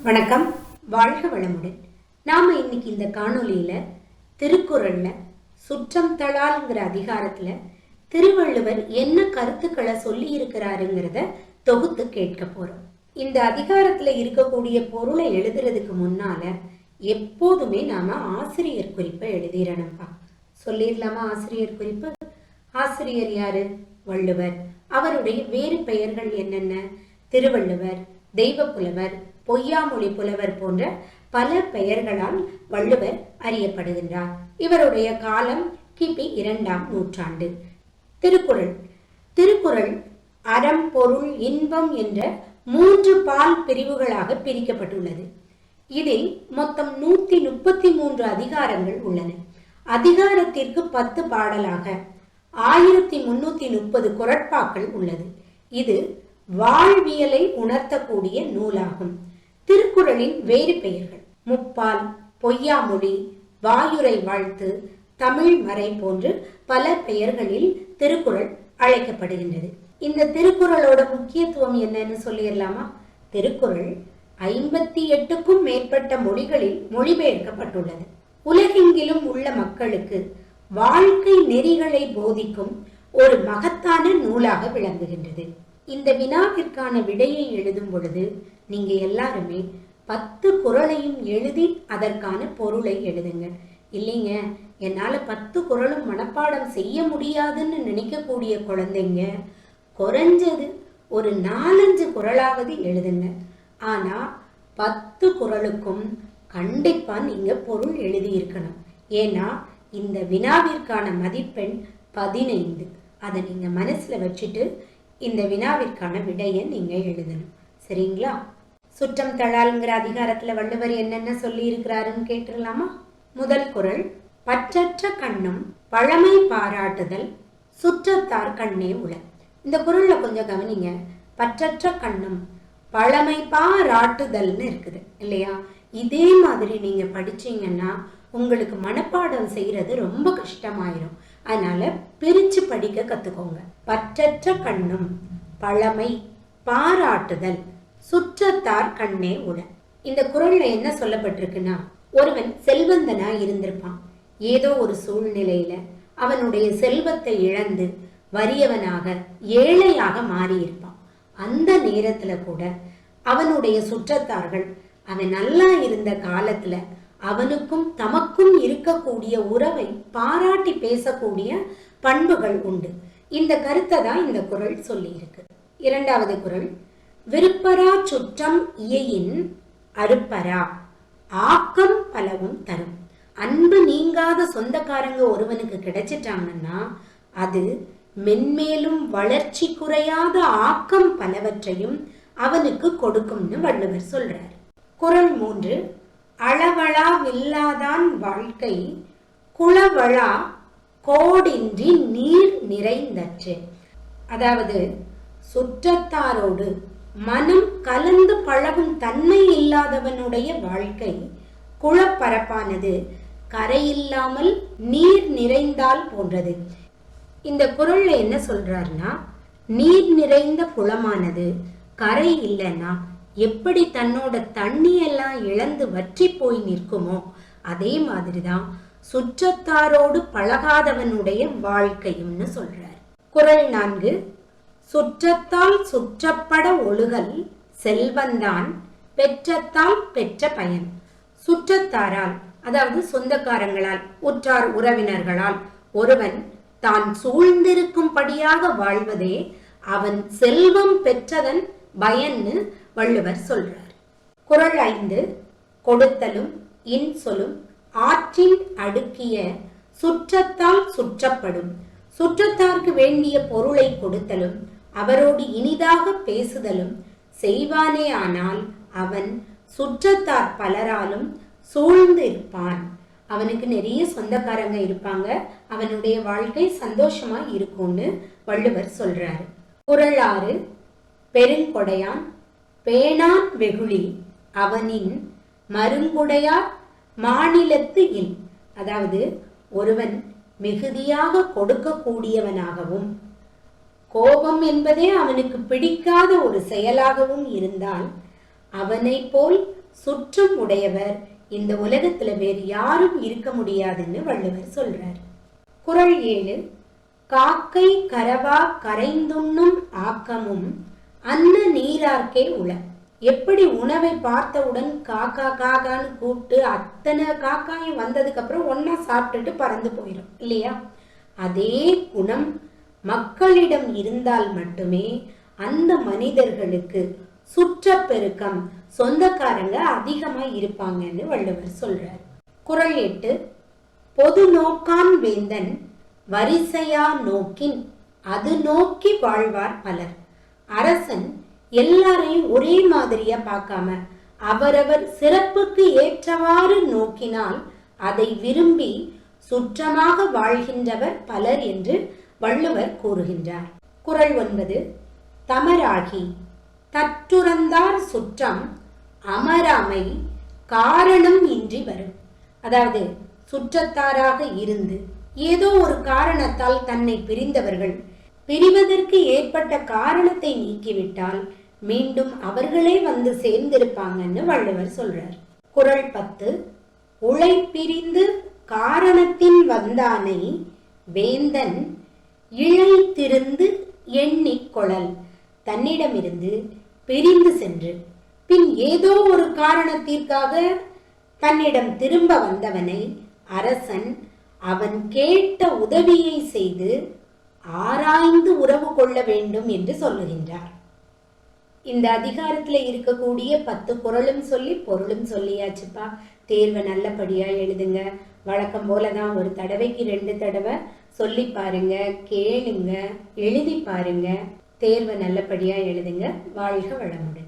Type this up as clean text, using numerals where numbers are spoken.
வணக்கம், வாழ்க வளமுடன். நாம இன்னைக்கு இந்த காணொலியில திருக்குறள்ல சுற்றம் தழால்ங்கிற அதிகாரத்துல திருவள்ளுவர் என்ன கருத்துக்களை சொல்லி இருக்கிறாருங்கிறத தொகுத்து கேட்க போறோம். இந்த அதிகாரத்துல இருக்கக்கூடிய பொருளை எழுதுறதுக்கு முன்னால எப்போதுமே நாம ஆசிரியர் குறிப்பை எழுதிடணும்பா. சொல்லிடலாமா? ஆசிரியர் குறிப்பு. ஆசிரியர் யாரு? வள்ளுவர். அவருடைய வேறு பெயர்கள் என்னென்ன? திருவள்ளுவர், தெய்வப்புலவர், பொய்யாமொழி புலவர் போன்ற பல பெயர்களால் வள்ளுவர் அறியப்படுகின்றார். இவருடைய காலம் கிபி 2ஆம் நூற்றாண்டு. திருக்குறள் அறம், பொருள், இன்பம் என்ற 3 பால் பிரிவுகளாக பிரிக்கப்பட்டுள்ளது. இதில் மொத்தம் 133 அதிகாரங்கள் உள்ளன. அதிகாரத்திற்கு 10 பாடலாக 1330 குறட்பாக்கள் உள்ளது. இது வாழ்வியலை உணர்த்தக்கூடிய நூலாகும். திருக்குறளின் வேறு பெயர்கள் முப்பால், பொய்யாமொழி, வாயுரை வாழ்த்து, தமிழ் மறை போன்று பல பெயர்களில் திருக்குறள் அழைக்கப்படுகின்றது. இந்த திருக்குறளோட முக்கியத்துவம் என்னன்னு சொல்லிடலாமா? திருக்குறள் 58க்கும் மேற்பட்ட மொழிகளில் மொழிபெயர்க்கப்பட்டுள்ளது. உலகெங்கிலும் உள்ள மக்களுக்கு வாழ்க்கை நெறிகளை போதிக்கும் ஒரு மகத்தான நூலாக விளங்குகின்றது. இந்த வினாவிற்கான விடையை எழுதும் பொழுது நீங்க எல்லாருமே 10 குறளையும் எழுதி அதற்கான பொருளை எழுதுங்க. இல்லைங்க, என்னால 10 குறளும் மனப்பாடம் செய்ய முடியாதுன்னு நினைக்கக்கூடிய குழந்தைங்க குறைஞ்சது ஒரு 4-5 குறளாவது எழுதுங்க. ஆனா 10 குறளுக்கும் கண்டிப்பா நீங்க பொருள் எழுதி இருக்கணும். ஏன்னா இந்த வினாவிற்கான மதிப்பெண் 15. அதை நீங்க மனசுல வச்சுட்டு இந்த வினாவிற்கான விடையை நீங்க எழுதணும். சரிங்களா? சுற்றம் தழால்ங்கிற அதிகாரத்துல வள்ளுவர் என்னென்ன சொல்லி இருக்கிறாருன்னு கேட்டுடலாமா? முதல் குறள், பற்றற்ற கண்ணும் பழமை பாராட்டுதல் சுற்றத்தார் கண்ணே உள. இந்த குறள்ல கொஞ்சம் கவனிங்க. பற்றற்ற கண்ணும் பழமை பாராட்டுதல்னு இருக்குது இல்லையா? இதே மாதிரி நீங்க படிச்சீங்கன்னா உங்களுக்கு மனப்பாடம் செய்யறது ரொம்ப கஷ்டமாயிரும். அதனால பிரிச்சு படிக்க கத்துக்கோங்க. பற்றற்ற கண்ணும் பழமை பாராட்டுதல் சுற்றத்தார் கண்ணே உள. இந்த குறள்ல என்ன சொல்லப்பட்டிருக்குன்னா, ஒருவன் செல்வந்தனா இருந்திருப்பான். ஏதோ ஒரு சூழ்நிலையில அவனுடைய செல்வத்தை இழந்து வறியவனாக ஏழையாக மாறியிருப்பான். அந்த நேரத்துல கூட அவனுடைய சுற்றத்தார்கள் அவன் நல்லா இருந்த காலத்துல அவனுக்கும் தமக்கும் இருக்கக்கூடிய உறவை பாராட்டி பேசக்கூடிய பண்புகள் உண்டு. இந்த கருத்தை தான் இந்த குறள் சொல்லி இருக்கு. இரண்டாவது குறள், விருப்பரா சுற்றம் இயையின் அருப்பரா ஆக்கம் பலவும் தரும். அன்பு நீங்காத சொந்தக்காரங்க ஒருவனுக்கு கிடைச்சிட்டாங்கன்னா அது மென்மேலும் வளர்ச்சி குறையாத ஆக்கம் பலவற்றையும் அவனுக்கு கொடுக்கும்னு வள்ளுவர் சொல்றார். குறள் 3, அளவளா வில்லாதான் வாழ்க்கை குளவளா கோடின்றி நீர் நிறைந்தற்று. அதாவது சுற்றத்தாரோடு மனம் கலந்து பழகும் தன்மை இல்லாதவனுடைய வாழ்க்கை குளப்பரப்பானது கரையில்லாமல் நீர் நிறைந்தால் போன்றது. இந்த குறள்ல என்ன சொல்றாருன்னா, நீர் நிறைந்த குளமானது கரை இல்லைன்னா எப்படி தன்னோட தண்ணியெல்லாம் இழந்து வற்றி போய் நிற்குமோ அதே மாதிரிதான் சுற்றத்தாரோடு பழகாதவனுடைய வாழ்க்கையும்னு சொல்றார். குறள் 4, சுற்றத்தால் சுற்றப்பட ஒழுகல் செல்வந்தான் பெற்றத்தால் பெற்ற பயன். சுற்றத்தாரால், அதாவது சொந்தக்காரங்களால், உற்றார் உறவினர்களால் ஒருவன் தான் சூழ்ந்திருக்கும்படியாக வாழ்வதே அவன் செல்வம் பெற்றதன் பயன்னு வள்ளுவர் சொல்றார். குறள் 5, கொடுத்தலும் இன்சொலும் ஆற்றின் அடுக்கிய சுற்றத்தால் சுற்றப்படும். சுற்றத்தார்க்கு வேண்டிய பொருளை கொடுத்தலும் அவரோடு இனிதாக பேசுதலும் செய்வானே ஆனால் அவன் சுற்றத்தார் பலராலும் சூழ்ந்து இருப்பான். அவனுக்கு நிறைய சொந்தக்காரங்க இருப்பாங்க, அவனுடைய வாழ்க்கை சந்தோஷமா இருக்கும்னு வள்ளுவர் சொல்றாரு. குறள் 6, பெருங்கொடையான் பேணான் வெகுளி அவனின் மருங்குடையார் மாநிலத்து இல். அதாவது ஒருவன் மிகுதியாக கொடுக்கக்கூடியவனாகவும் கோபம் என்பதே அவனுக்கு பிடிக்காத ஒரு செயலாகவும் இருந்தால் அவனை போல் சுற்றம் உடையவர் இந்த உலகத்துல வேறு யாரும் இருக்க முடியாதுன்னு வள்ளுவர் சொல்றார். குறள் 7. காக்கை கரவா கரைந்துண்ணும் ஆக்கமும் அன்ன நீரார்க்கே உள. எப்படி உணவை பார்த்தவுடன் காக்கா காக்கான்னு கூப்பிட்டு அத்தனை காக்காயும் வந்ததுக்கு அப்புறம் ஒன்னா சாப்பிட்டுட்டு பறந்து போயிடும் இல்லையா? அதே குணம் மக்களிடம் இருந்தால் மட்டுமே அந்த மனிதர்களுக்கு சுற்றப்பெருக்கம், சொந்தக்காரங்க அதிகமா இருப்பாங்கன்னு வள்ளுவர் சொல்றார். குறள் 8. பொது நோக்கான் வேந்தன் வரிசையா நோக்கின் அது நோக்கி வாழ்வார் பலர். அரசன் எல்லாரையும் ஒரே மாதிரியா பார்க்காம அவரவர் சிறப்புக்கு ஏற்றவாறு நோக்கினால் அதை விரும்பி சுற்றமாக வாழ்கின்றவர் பலர் என்று வள்ளுவர் கூறுகின்றார். குறள் 9. தமராகி தற்றுறந்தார் சுற்றம் அமராமை காரணம் இன்றி வரும். அதாவது சுற்றத்தாராக இருந்து ஏதோ ஒரு காரணத்தால் தன்னை பிரிந்தவர்கள் பிரிவதற்கு ஏற்பட்ட காரணத்தை நீக்கிவிட்டால் மீண்டும் அவர்களே வந்து சேர்ந்திருப்பாங்கன்னு வள்ளுவர் சொல்றார். குறள் 10. உழை பிரிந்து காரணத்தின் வந்தானை வேந்தன் இழை திருந்து எண்ணிக் கொளல். தன்னிடமிருந்து பிரிந்து சென்று பின் ஏதோ ஒரு காரணத்திற்காக தன்னிடம் திரும்ப வந்தவனை அரசன் அவன் கேட்ட உதவியை செய்து ஆராய்ந்து உறவு கொள்ள வேண்டும் என்று சொல்லுகின்றார். இந்த அதிகாரத்துல இருக்கக்கூடிய 10 குறளும் சொல்லி பொருளும் சொல்லியாச்சுப்பா. தேர்வை நல்லபடியா எழுதுங்க. வழக்கம் போலதான் ஒரு தடவைக்கு 2 தடவை சொல்லி பாருங்க, கேளுங்க, எழுதி பாருங்க. தேர்வை நல்லபடியா எழுதுங்க. வாழ்க வளமுடன்.